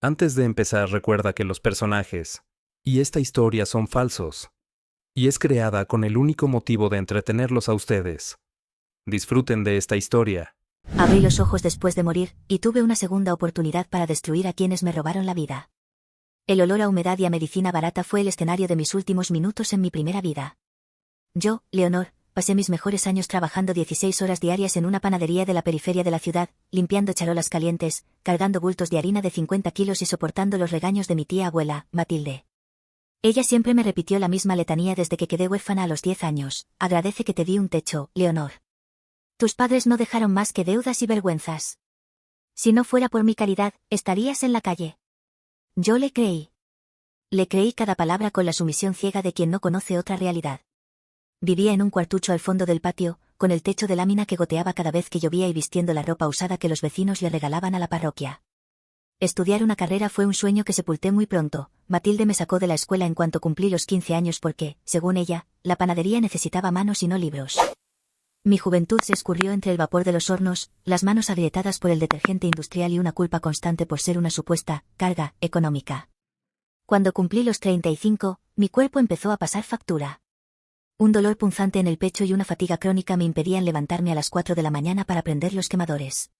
Antes de empezar, recuerda que los personajes y esta historia son falsos, y es creada con el único motivo de entretenerlos a ustedes. Disfruten de esta historia. Abrí los ojos después de morir, y tuve una segunda oportunidad para destruir a quienes me robaron la vida. El olor a humedad y a medicina barata fue el escenario de mis últimos minutos en mi primera vida. Yo, Leonor, pasé mis mejores años trabajando 16 horas diarias en una panadería de la periferia de la ciudad, limpiando charolas calientes, cargando bultos de harina de 50 kilos y soportando los regaños de mi tía abuela, Matilde. Ella siempre me repitió la misma letanía desde que quedé huérfana a los 10 años: agradece que te di un techo, Leonor. Tus padres no dejaron más que deudas y vergüenzas. Si no fuera por mi caridad, estarías en la calle. Yo le creí. Le creí cada palabra con la sumisión ciega de quien no conoce otra realidad. Vivía en un cuartucho al fondo del patio, con el techo de lámina que goteaba cada vez que llovía y vistiendo la ropa usada que los vecinos le regalaban a la parroquia. Estudiar una carrera fue un sueño que sepulté muy pronto. Matilde me sacó de la escuela en cuanto cumplí los 15 años porque, según ella, la panadería necesitaba manos y no libros. Mi juventud se escurrió entre el vapor de los hornos, las manos agrietadas por el detergente industrial y una culpa constante por ser una supuesta carga económica. Cuando cumplí los 35, mi cuerpo empezó a pasar factura. Un dolor punzante en el pecho y una fatiga crónica me impedían levantarme a las 4 de la mañana para prender los quemadores.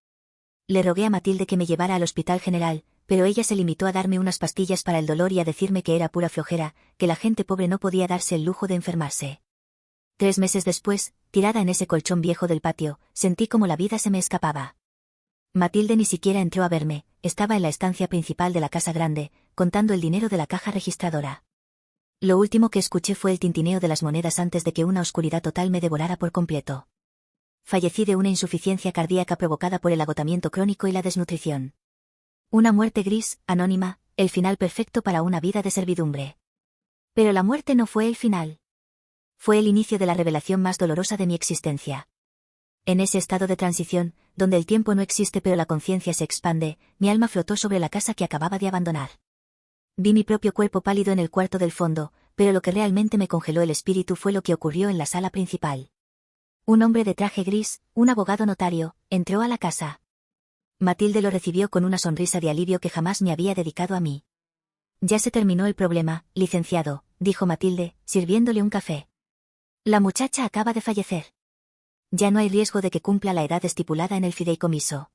Le rogué a Matilde que me llevara al hospital general, pero ella se limitó a darme unas pastillas para el dolor y a decirme que era pura flojera, que la gente pobre no podía darse el lujo de enfermarse. 3 meses después, tirada en ese colchón viejo del patio, sentí como la vida se me escapaba. Matilde ni siquiera entró a verme, estaba en la estancia principal de la casa grande, contando el dinero de la caja registradora. Lo último que escuché fue el tintineo de las monedas antes de que una oscuridad total me devorara por completo. Fallecí de una insuficiencia cardíaca provocada por el agotamiento crónico y la desnutrición. Una muerte gris, anónima, el final perfecto para una vida de servidumbre. Pero la muerte no fue el final. Fue el inicio de la revelación más dolorosa de mi existencia. En ese estado de transición, donde el tiempo no existe pero la conciencia se expande, mi alma flotó sobre la casa que acababa de abandonar. Vi mi propio cuerpo pálido en el cuarto del fondo, pero lo que realmente me congeló el espíritu fue lo que ocurrió en la sala principal. Un hombre de traje gris, un abogado notario, entró a la casa. Matilde lo recibió con una sonrisa de alivio que jamás me había dedicado a mí. Ya se terminó el problema, licenciado, dijo Matilde, sirviéndole un café. La muchacha acaba de fallecer. Ya no hay riesgo de que cumpla la edad estipulada en el fideicomiso.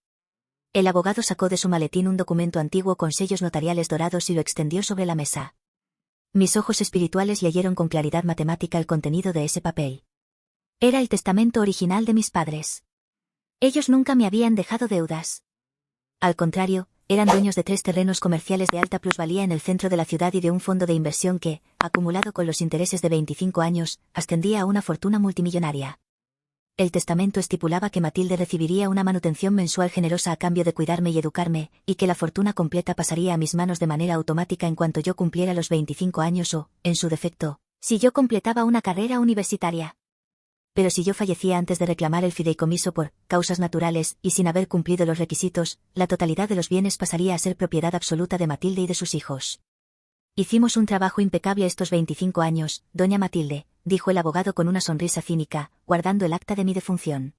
El abogado sacó de su maletín un documento antiguo con sellos notariales dorados y lo extendió sobre la mesa. Mis ojos espirituales leyeron con claridad matemática el contenido de ese papel. Era el testamento original de mis padres. Ellos nunca me habían dejado deudas. Al contrario, eran dueños de 3 terrenos comerciales de alta plusvalía en el centro de la ciudad y de un fondo de inversión que, acumulado con los intereses de 25 años, ascendía a una fortuna multimillonaria. El testamento estipulaba que Matilde recibiría una manutención mensual generosa a cambio de cuidarme y educarme, y que la fortuna completa pasaría a mis manos de manera automática en cuanto yo cumpliera los 25 años o, en su defecto, si yo completaba una carrera universitaria. Pero si yo fallecía antes de reclamar el fideicomiso por causas naturales y sin haber cumplido los requisitos, la totalidad de los bienes pasaría a ser propiedad absoluta de Matilde y de sus hijos. Hicimos un trabajo impecable estos 25 años, doña Matilde, dijo el abogado con una sonrisa cínica, guardando el acta de mi defunción.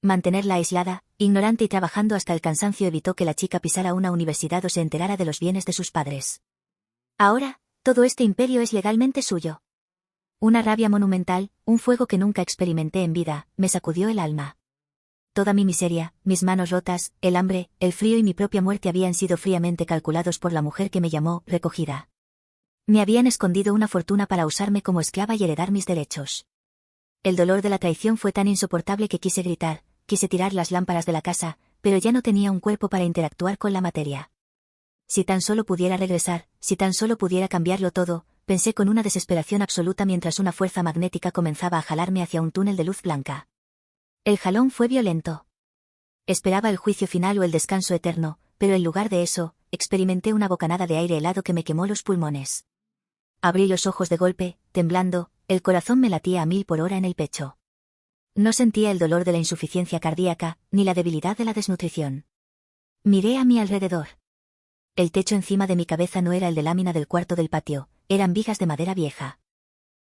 Mantenerla aislada, ignorante y trabajando hasta el cansancio evitó que la chica pisara una universidad o se enterara de los bienes de sus padres. Ahora, todo este imperio es legalmente suyo. Una rabia monumental, un fuego que nunca experimenté en vida, me sacudió el alma. Toda mi miseria, mis manos rotas, el hambre, el frío y mi propia muerte habían sido fríamente calculados por la mujer que me llamó recogida. Me habían escondido una fortuna para usarme como esclava y heredar mis derechos. El dolor de la traición fue tan insoportable que quise gritar, quise tirar las lámparas de la casa, pero ya no tenía un cuerpo para interactuar con la materia. Si tan solo pudiera regresar, si tan solo pudiera cambiarlo todo, pensé con una desesperación absoluta mientras una fuerza magnética comenzaba a jalarme hacia un túnel de luz blanca. El jalón fue violento. Esperaba el juicio final o el descanso eterno, pero en lugar de eso, experimenté una bocanada de aire helado que me quemó los pulmones. Abrí los ojos de golpe, temblando, el corazón me latía a 1000 por hora en el pecho. No sentía el dolor de la insuficiencia cardíaca, ni la debilidad de la desnutrición. Miré a mi alrededor. El techo encima de mi cabeza no era el de lámina del cuarto del patio, eran vigas de madera vieja.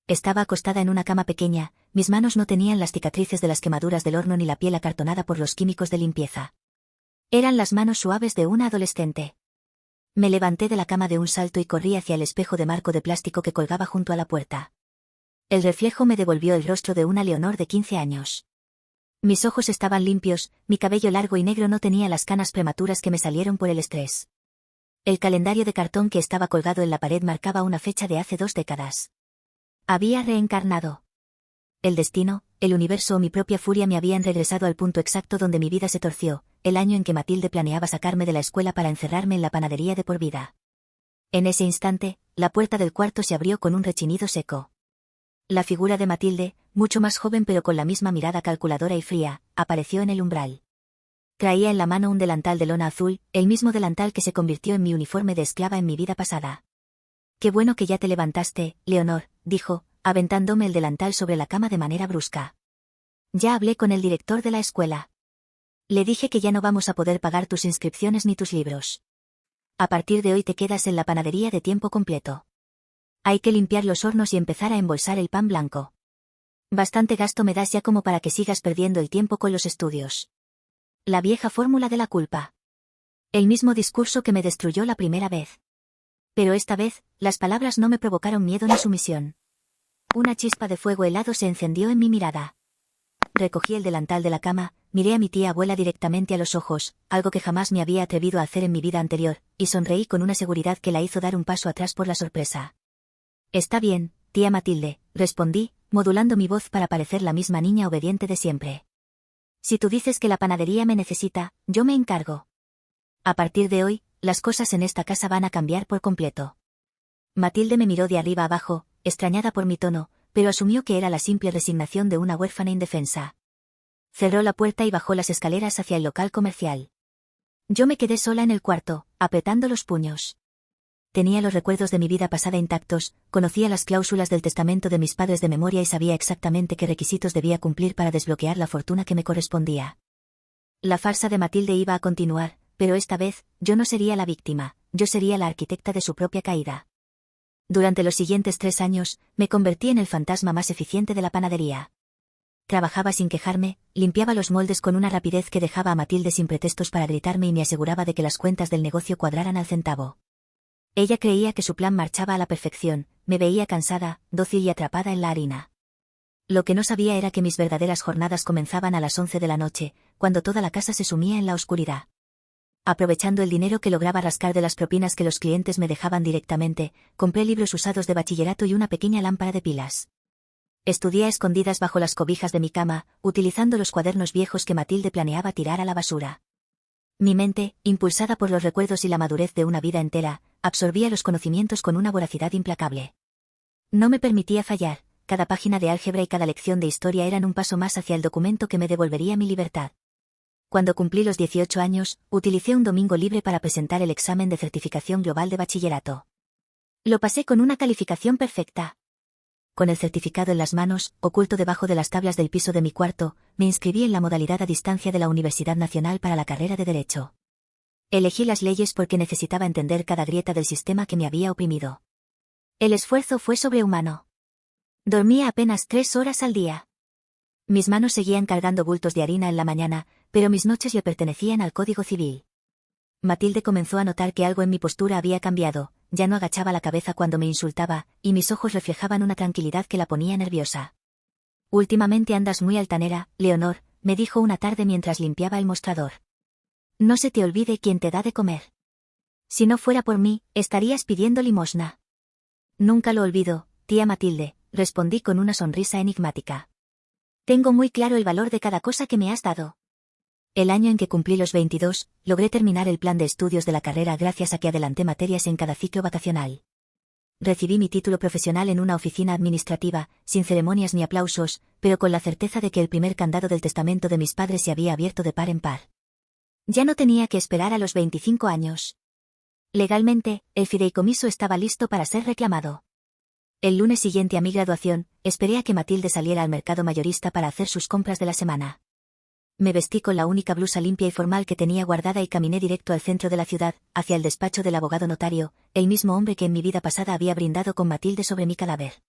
Estaba acostada en una cama pequeña, mis manos no tenían las cicatrices de las quemaduras del horno ni la piel acartonada por los químicos de limpieza. Eran las manos suaves de una adolescente. Me levanté de la cama de un salto y corrí hacia el espejo de marco de plástico que colgaba junto a la puerta. El reflejo me devolvió el rostro de una Leonor de 15 años. Mis ojos estaban limpios, mi cabello largo y negro no tenía las canas prematuras que me salieron por el estrés. El calendario de cartón que estaba colgado en la pared marcaba una fecha de hace 2 décadas. Había reencarnado. El destino, el universo o mi propia furia me habían regresado al punto exacto donde mi vida se torció, el año en que Matilde planeaba sacarme de la escuela para encerrarme en la panadería de por vida. En ese instante, la puerta del cuarto se abrió con un rechinido seco. La figura de Matilde, mucho más joven pero con la misma mirada calculadora y fría, apareció en el umbral. Traía en la mano un delantal de lona azul, el mismo delantal que se convirtió en mi uniforme de esclava en mi vida pasada. «Qué bueno que ya te levantaste, Leonor», dijo, aventándome el delantal sobre la cama de manera brusca. «Ya hablé con el director de la escuela. Le dije que ya no vamos a poder pagar tus inscripciones ni tus libros. A partir de hoy te quedas en la panadería de tiempo completo. Hay que limpiar los hornos y empezar a embolsar el pan blanco. Bastante gasto me das ya como para que sigas perdiendo el tiempo con los estudios». La vieja fórmula de la culpa. El mismo discurso que me destruyó la primera vez. Pero esta vez, las palabras no me provocaron miedo ni sumisión. Una chispa de fuego helado se encendió en mi mirada. Recogí el delantal de la cama, miré a mi tía abuela directamente a los ojos, algo que jamás me había atrevido a hacer en mi vida anterior, y sonreí con una seguridad que la hizo dar un paso atrás por la sorpresa. «Está bien, tía Matilde», respondí, modulando mi voz para parecer la misma niña obediente de siempre. «Si tú dices que la panadería me necesita, yo me encargo. A partir de hoy, las cosas en esta casa van a cambiar por completo». Matilde me miró de arriba abajo, extrañada por mi tono, pero asumió que era la simple resignación de una huérfana indefensa. Cerró la puerta y bajó las escaleras hacia el local comercial. Yo me quedé sola en el cuarto, apretando los puños. Tenía los recuerdos de mi vida pasada intactos, conocía las cláusulas del testamento de mis padres de memoria y sabía exactamente qué requisitos debía cumplir para desbloquear la fortuna que me correspondía. La farsa de Matilde iba a continuar, pero esta vez, yo no sería la víctima, yo sería la arquitecta de su propia caída. Durante los siguientes 3 años, me convertí en el fantasma más eficiente de la panadería. Trabajaba sin quejarme, limpiaba los moldes con una rapidez que dejaba a Matilde sin pretextos para gritarme y me aseguraba de que las cuentas del negocio cuadraran al centavo. Ella creía que su plan marchaba a la perfección, me veía cansada, dócil y atrapada en la harina. Lo que no sabía era que mis verdaderas jornadas comenzaban a las 11 de la noche, cuando toda la casa se sumía en la oscuridad. Aprovechando el dinero que lograba rascar de las propinas que los clientes me dejaban directamente, compré libros usados de bachillerato y una pequeña lámpara de pilas. Estudié a escondidas bajo las cobijas de mi cama, utilizando los cuadernos viejos que Matilde planeaba tirar a la basura. Mi mente, impulsada por los recuerdos y la madurez de una vida entera, absorbía los conocimientos con una voracidad implacable. No me permitía fallar, cada página de álgebra y cada lección de historia eran un paso más hacia el documento que me devolvería mi libertad. Cuando cumplí los 18 años, utilicé un domingo libre para presentar el examen de certificación global de bachillerato. Lo pasé con una calificación perfecta. Con el certificado en las manos, oculto debajo de las tablas del piso de mi cuarto, me inscribí en la modalidad a distancia de la Universidad Nacional para la carrera de Derecho. Elegí las leyes porque necesitaba entender cada grieta del sistema que me había oprimido. El esfuerzo fue sobrehumano. Dormía apenas 3 horas al día. Mis manos seguían cargando bultos de harina en la mañana, pero mis noches le pertenecían al Código Civil. Matilde comenzó a notar que algo en mi postura había cambiado, ya no agachaba la cabeza cuando me insultaba, y mis ojos reflejaban una tranquilidad que la ponía nerviosa. «Últimamente andas muy altanera, Leonor», me dijo una tarde mientras limpiaba el mostrador. «No se te olvide quién te da de comer. Si no fuera por mí, estarías pidiendo limosna». «Nunca lo olvido, tía Matilde», respondí con una sonrisa enigmática. «Tengo muy claro el valor de cada cosa que me has dado». El año en que cumplí los 22, logré terminar el plan de estudios de la carrera gracias a que adelanté materias en cada ciclo vacacional. Recibí mi título profesional en una oficina administrativa, sin ceremonias ni aplausos, pero con la certeza de que el primer candado del testamento de mis padres se había abierto de par en par. Ya no tenía que esperar a los 25 años. Legalmente, el fideicomiso estaba listo para ser reclamado. El lunes siguiente a mi graduación, esperé a que Matilde saliera al mercado mayorista para hacer sus compras de la semana. Me vestí con la única blusa limpia y formal que tenía guardada y caminé directo al centro de la ciudad, hacia el despacho del abogado notario, el mismo hombre que en mi vida pasada había brindado con Matilde sobre mi cadáver.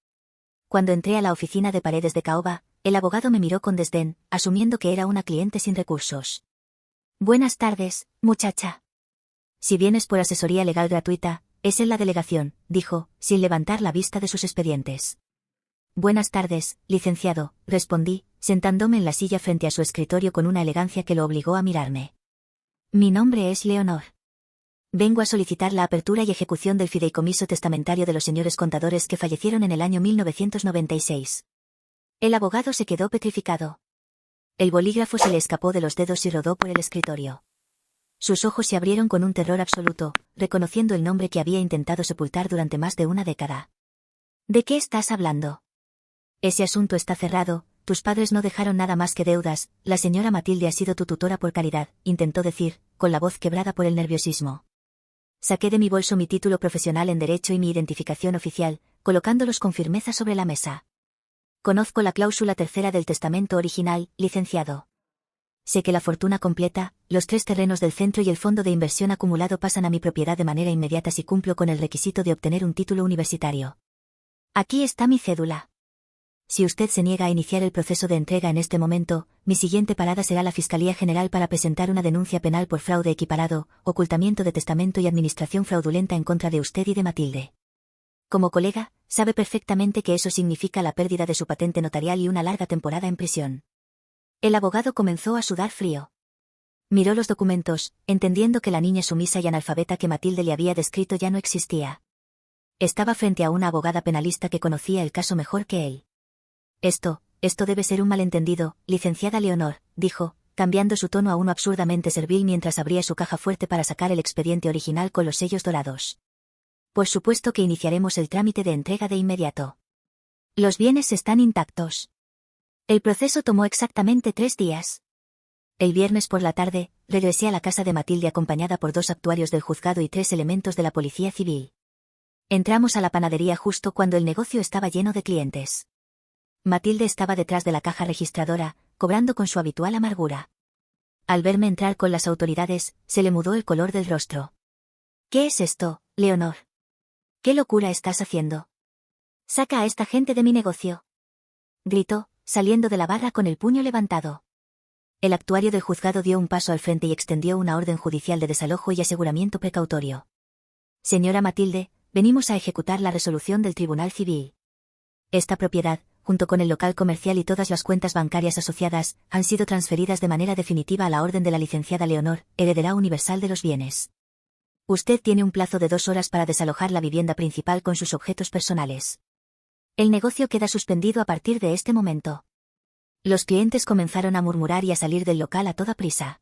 Cuando entré a la oficina de Paredes de Caoba, el abogado me miró con desdén, asumiendo que era una cliente sin recursos. «Buenas tardes, muchacha». Si vienes por asesoría legal gratuita, es en la delegación, dijo, sin levantar la vista de sus expedientes. Buenas tardes, licenciado, respondí, sentándome en la silla frente a su escritorio con una elegancia que lo obligó a mirarme. Mi nombre es Leonor. Vengo a solicitar la apertura y ejecución del fideicomiso testamentario de los señores contadores que fallecieron en el año 1996. El abogado se quedó petrificado. El bolígrafo se le escapó de los dedos y rodó por el escritorio. Sus ojos se abrieron con un terror absoluto, reconociendo el nombre que había intentado sepultar durante más de una década. ¿De qué estás hablando? Ese asunto está cerrado, tus padres no dejaron nada más que deudas, la señora Matilde ha sido tu tutora por caridad, intentó decir, con la voz quebrada por el nerviosismo. Saqué de mi bolso mi título profesional en Derecho y mi identificación oficial, colocándolos con firmeza sobre la mesa. Conozco la cláusula tercera del testamento original, licenciado. Sé que la fortuna completa, los 3 terrenos del centro y el fondo de inversión acumulado pasan a mi propiedad de manera inmediata si cumplo con el requisito de obtener un título universitario. Aquí está mi cédula. Si usted se niega a iniciar el proceso de entrega en este momento, mi siguiente parada será la Fiscalía General para presentar una denuncia penal por fraude equiparado, ocultamiento de testamento y administración fraudulenta en contra de usted y de Matilde. Como colega, sabe perfectamente que eso significa la pérdida de su patente notarial y una larga temporada en prisión. El abogado comenzó a sudar frío. Miró los documentos, entendiendo que la niña sumisa y analfabeta que Matilde le había descrito ya no existía. Estaba frente a una abogada penalista que conocía el caso mejor que él. Esto debe ser un malentendido, licenciada Leonor, dijo, cambiando su tono a uno absurdamente servil mientras abría su caja fuerte para sacar el expediente original con los sellos dorados. Por supuesto que iniciaremos el trámite de entrega de inmediato. Los bienes están intactos. El proceso tomó exactamente 3 días. El viernes por la tarde, regresé a la casa de Matilde acompañada por 2 actuarios del juzgado y 3 elementos de la policía civil. Entramos a la panadería justo cuando el negocio estaba lleno de clientes. Matilde estaba detrás de la caja registradora, cobrando con su habitual amargura. Al verme entrar con las autoridades, se le mudó el color del rostro. ¿Qué es esto, Leonor? ¿Qué locura estás haciendo? Saca a esta gente de mi negocio. Gritó, saliendo de la barra con el puño levantado. El actuario del juzgado dio un paso al frente y extendió una orden judicial de desalojo y aseguramiento precautorio. Señora Matilde, venimos a ejecutar la resolución del Tribunal Civil. Esta propiedad, junto con el local comercial y todas las cuentas bancarias asociadas, han sido transferidas de manera definitiva a la orden de la licenciada Leonor, heredera universal de los bienes. Usted tiene un plazo de 2 horas para desalojar la vivienda principal con sus objetos personales. El negocio queda suspendido a partir de este momento. Los clientes comenzaron a murmurar y a salir del local a toda prisa.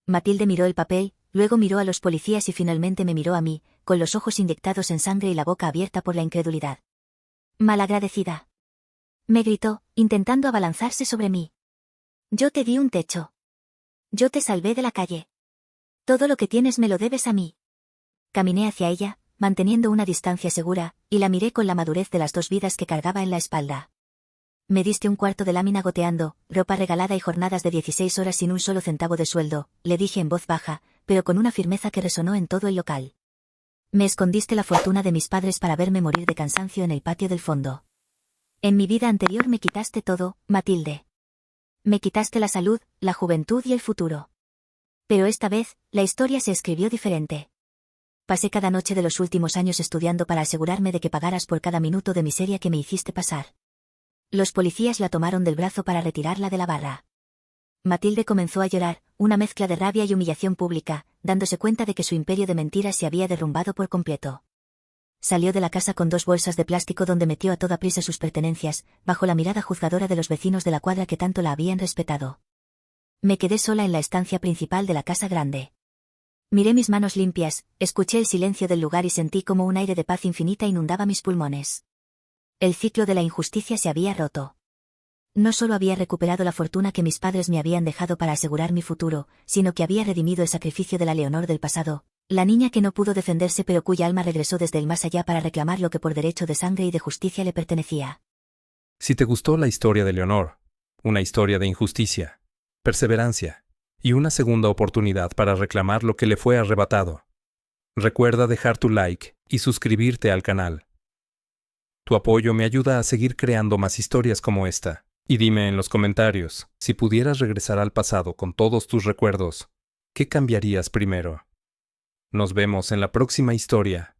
Matilde miró el papel, luego miró a los policías y finalmente me miró a mí, con los ojos inyectados en sangre y la boca abierta por la incredulidad. Malagradecida. Me gritó, intentando abalanzarse sobre mí. Yo te di un techo. Yo te salvé de la calle. Todo lo que tienes me lo debes a mí. Caminé hacia ella, manteniendo una distancia segura, y la miré con la madurez de las 2 vidas que cargaba en la espalda. Me diste un cuarto de lámina goteando, ropa regalada y jornadas de 16 horas sin un solo centavo de sueldo, le dije en voz baja, pero con una firmeza que resonó en todo el local. Me escondiste la fortuna de mis padres para verme morir de cansancio en el patio del fondo. En mi vida anterior me quitaste todo, Matilde. Me quitaste la salud, la juventud y el futuro. Pero esta vez, la historia se escribió diferente. Pasé cada noche de los últimos años estudiando para asegurarme de que pagaras por cada minuto de miseria que me hiciste pasar. Los policías la tomaron del brazo para retirarla de la barra. Matilde comenzó a llorar, una mezcla de rabia y humillación pública, dándose cuenta de que su imperio de mentiras se había derrumbado por completo. Salió de la casa con 2 bolsas de plástico donde metió a toda prisa sus pertenencias, bajo la mirada juzgadora de los vecinos de la cuadra que tanto la habían respetado. Me quedé sola en la estancia principal de la casa grande. Miré mis manos limpias, escuché el silencio del lugar y sentí como un aire de paz infinita inundaba mis pulmones. El ciclo de la injusticia se había roto. No solo había recuperado la fortuna que mis padres me habían dejado para asegurar mi futuro, sino que había redimido el sacrificio de la Leonor del pasado, la niña que no pudo defenderse pero cuya alma regresó desde el más allá para reclamar lo que por derecho de sangre y de justicia le pertenecía. Si te gustó la historia de Leonor, una historia de injusticia, perseverancia y una segunda oportunidad para reclamar lo que le fue arrebatado, recuerda dejar tu like y suscribirte al canal. Tu apoyo me ayuda a seguir creando más historias como esta. Y dime en los comentarios, si pudieras regresar al pasado con todos tus recuerdos, ¿qué cambiarías primero? Nos vemos en la próxima historia.